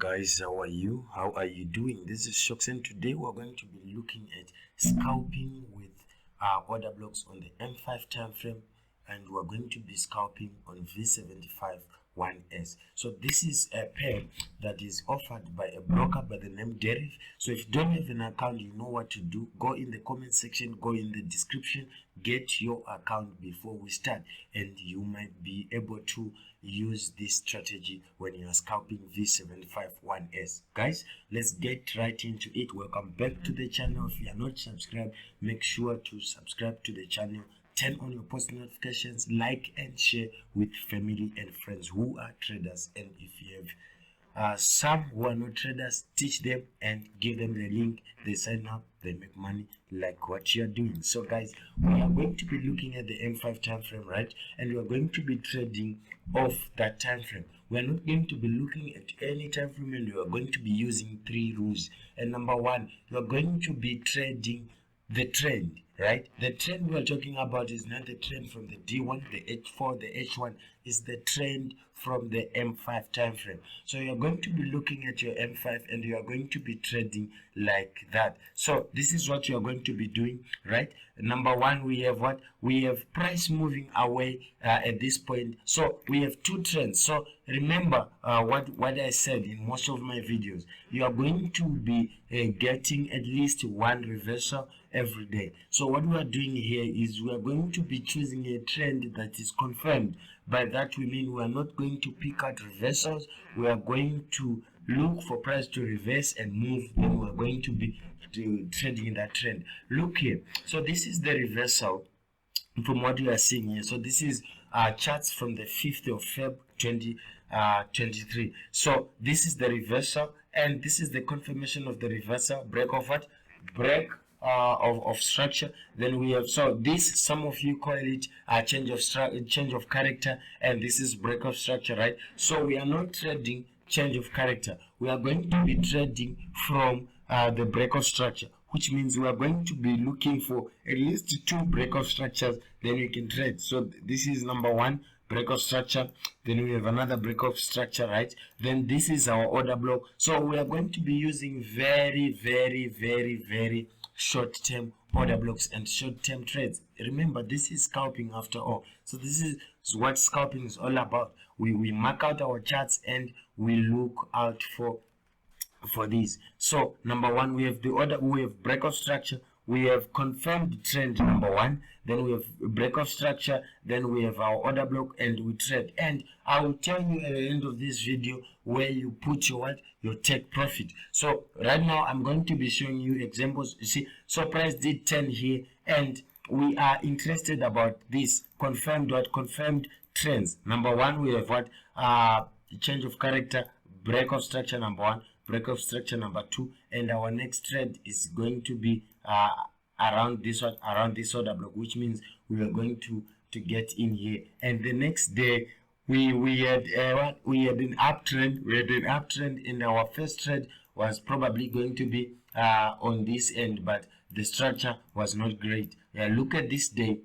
guys, how are you? How are you doing? This is Shocks, and today we're going to be looking at scalping with order blocks on the M5 time frame, and we're going to be scalping on V75 1S. So this is a pair that is offered by a broker by the name Deriv. So if you don't have an account, you know what to do. Go in the comment section, go in the description, get your account before we start, and you might be able to use this strategy when you are scalping V75 1S. Guys, let's get right into it. Welcome back to the channel. If you are not subscribed, make sure to subscribe to the channel. Turn on your post notifications, like and share with family and friends who are traders. And if you have some who are not traders, teach them and give them the link. They sign up, they make money like what you are doing. So guys, we are going to be looking at the M5 time frame, right? And we are going to be trading off that time frame. We are not going to be looking at any time frame, and we are going to be using 3 rules. And number 1, you are going to be trading the trend, right? The trend we are talking about is not the trend from the D1, the H4, the H1, is the trend from the M5 time frame. So you are going to be looking at your M5 and you are going to be trading like that. So this is what you are going to be doing, right? Number 1, we have what? We have price moving away at this point. So we have 2 trends. So remember what I said in most of my videos. You are going to be getting at least 1 reversal every day. So what we are doing here is we are going to be choosing a trend that is confirmed. By that we mean we are not going to pick out reversals. We are going to look for price to reverse and move, then we are going to be trading in that trend. Look here. So this is the reversal from what you are seeing here. So this is charts from the 5th of Feb 2023. So this is the reversal, and this is the confirmation of the reversal. Break of what? Break of structure. Then we have, so this, some of you call it a change of character, and this is break of structure, right? So we are not trading change of character. We are going to be trading from the break of structure, which means we are going to be looking for at least 2 break of structures, then we can trade. So this is number 1, break of structure. Then we have another break of structure, right? Then this is our order block. So we are going to be using very short-term order blocks and short-term trades. Remember, this is scalping after all. So this is what scalping is all about. We mark out our charts and we look out for these. So number 1, we have the order, we have break of structure, we have confirmed trend number 1, then we have break of structure, then we have our order block, and we trade. And I will tell you at the end of this video where you put your what? Your take profit. So right now I'm going to be showing you examples. You see, so price did 10 here, and we are interested about this confirmed what? Confirmed trends. Number 1, we have what? Change of character, break of structure number 1, break of structure number 2, and our next trade is going to be around this one, around this order block, which means we are going to get in here. And the next day we had an uptrend. We had an uptrend, and our first trade was probably going to be on this end, but the structure was not great. Look at this day.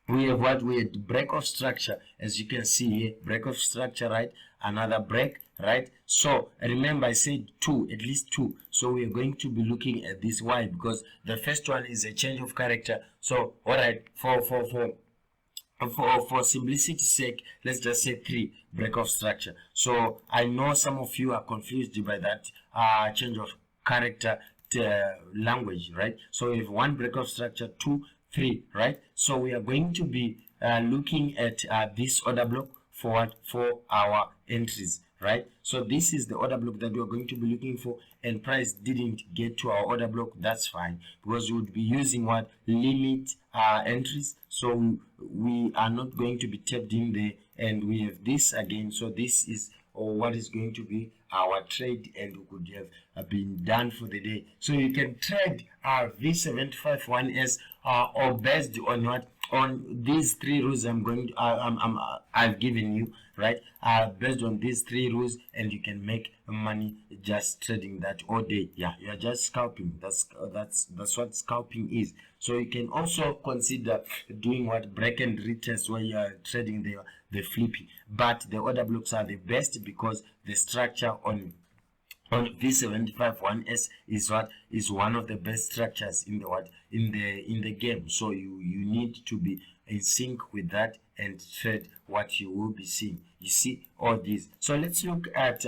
We have what? We had break of structure, as you can see here, break of structure, right? Another break, right? So remember, I said 2, at least 2. So we are going to be looking at this. Why? Because the first one is a change of character. So all right, for simplicity's sake, let's just say 3, break of structure. So I know some of you are confused by that change of character language, right? So we have 1 break of structure, 2, 3, right? So we are going to be looking at this order block for what? For our entries, right? So this is the order block that we are going to be looking for, and price didn't get to our order block. That's fine, because we would be using what? Limit entries. So we are not going to be tapped in there, and we have this again. So this is what is going to be our trade, and we could have been done for the day. So you can trade V75 1S or based on what? On these 3 rules I've given you, right? Based on these 3 rules, and you can make money just trading that all day. Yeah, you're just scalping. That's what scalping is. So you can also consider doing what? Break and retest, where you are trading the flippy. But the order blocks are the best because the structure on on V75-1S is one of the best structures in the game. So you need to be in sync with that and trade what you will be seeing. You see all these. So let's look at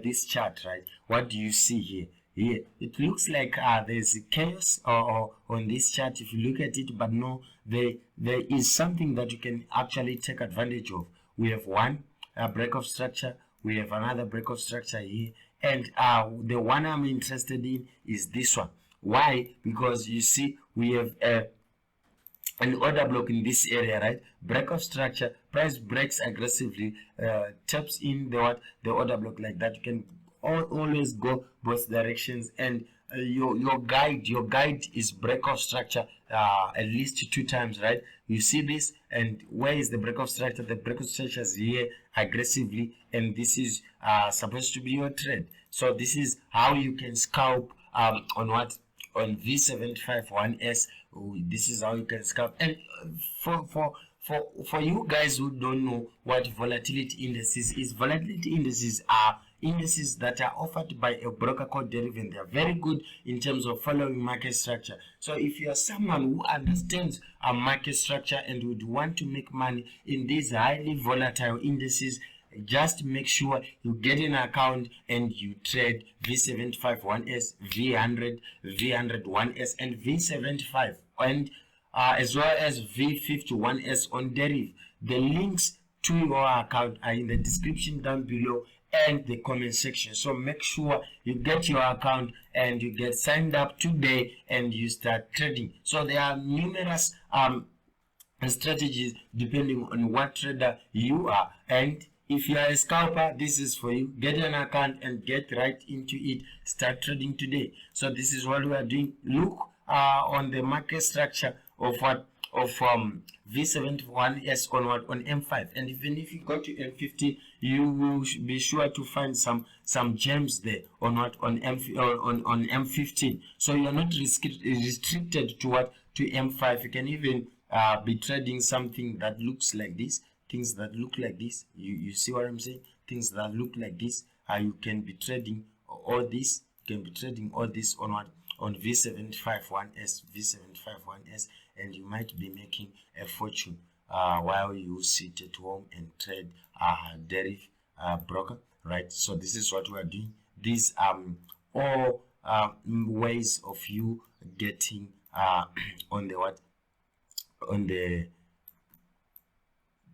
this chart, right? What do you see here? Here it looks like there's chaos on this chart if you look at it, but no, there is something that you can actually take advantage of. We have one break of structure, we have another break of structure here, and the one I'm interested in is this one. Why? Because you see we have an order block in this area, right? Break of structure, price breaks aggressively, taps in the order block like that. You can always go both directions, and your guide is break of structure at least 2 times, right? You see this, and where is the break of structure? The break of structure is here aggressively, and this is supposed to be your trade. So this is how you can scalp on V75-1S. This is how you can scalp. And for you guys who don't know what volatility indices is, volatility indices are indices that are offered by a broker called Deriv, and they are very good in terms of following market structure. So if you are someone who understands a market structure and would want to make money in these highly volatile indices, just make sure you get an account and you trade V75-1S, V100, V100-1S, and V75, and as well as V51S on Deriv. The links to your account are in the description down below and the comment section. So make sure you get your account and you get signed up today and you start trading. So there are numerous strategies depending on what trader you are, and if you are a scalper, this is for you. Get an account and get right into it. Start trading today. So this is what we are doing. Look on the market structure of V71S on M5, and even if you go to M50, you will be sure to find some gems there on M15. So you are not restricted to M5. You can even be trading something that looks like this. Things that look like this, you see what I'm saying? Things that look like this, you can be trading all this. You can be trading all this on V75-1S, and you might be making a fortune while you sit at home and trade Deriv broker, right? So this is what we are doing. These all ways of you getting on the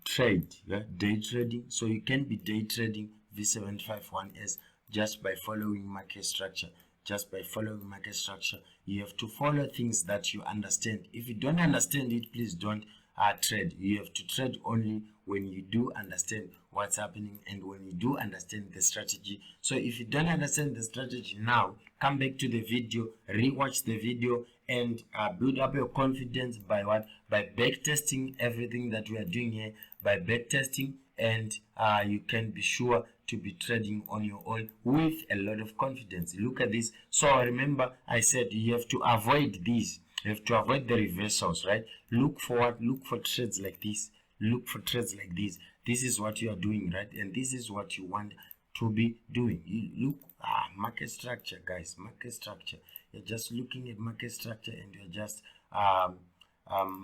trade, day trading. So you can be day trading V75-1S just by following market structure. You have to follow things that you understand. If you don't understand it, please don't trade. You have to trade only when you do understand what's happening and when you do understand the strategy. So if you don't understand the strategy now, come back to the video, rewatch the video, and build up your confidence by back testing everything that we are doing here, by back testing, and you can be sure to be trading on your own with a lot of confidence. Look at this. So remember, I said you have to avoid these. You have to avoid the reversals, right? Look for trades like this. Look for trades like this. This is what you are doing, right? And this is what you want to be doing. You look market structure, guys. Market structure. You're just looking at market structure and you're just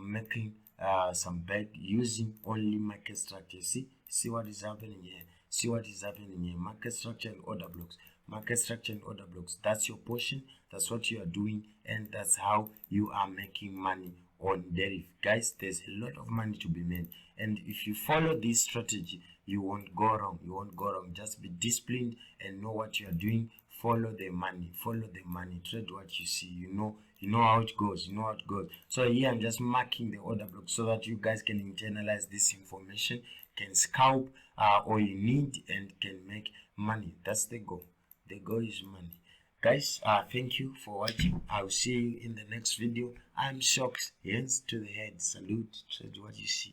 making some bet using only market structure. See what is happening here. Market structure and order blocks. That's your portion. That's what you are doing, and that's how you are making money on Deriv. Guys, there's a lot of money to be made, and if you follow this strategy, you won't go wrong. Just be disciplined and know what you are doing. Follow the money. Trade what you see. You know how it goes. So here I'm just marking the order block so that you guys can internalize this information, can scalp all you need, and can make money. That's the goal. The goal is money. Guys, thank you for watching. I'll see you in the next video. I'm Shocks. Hands to the head. Salute. Trade what you see.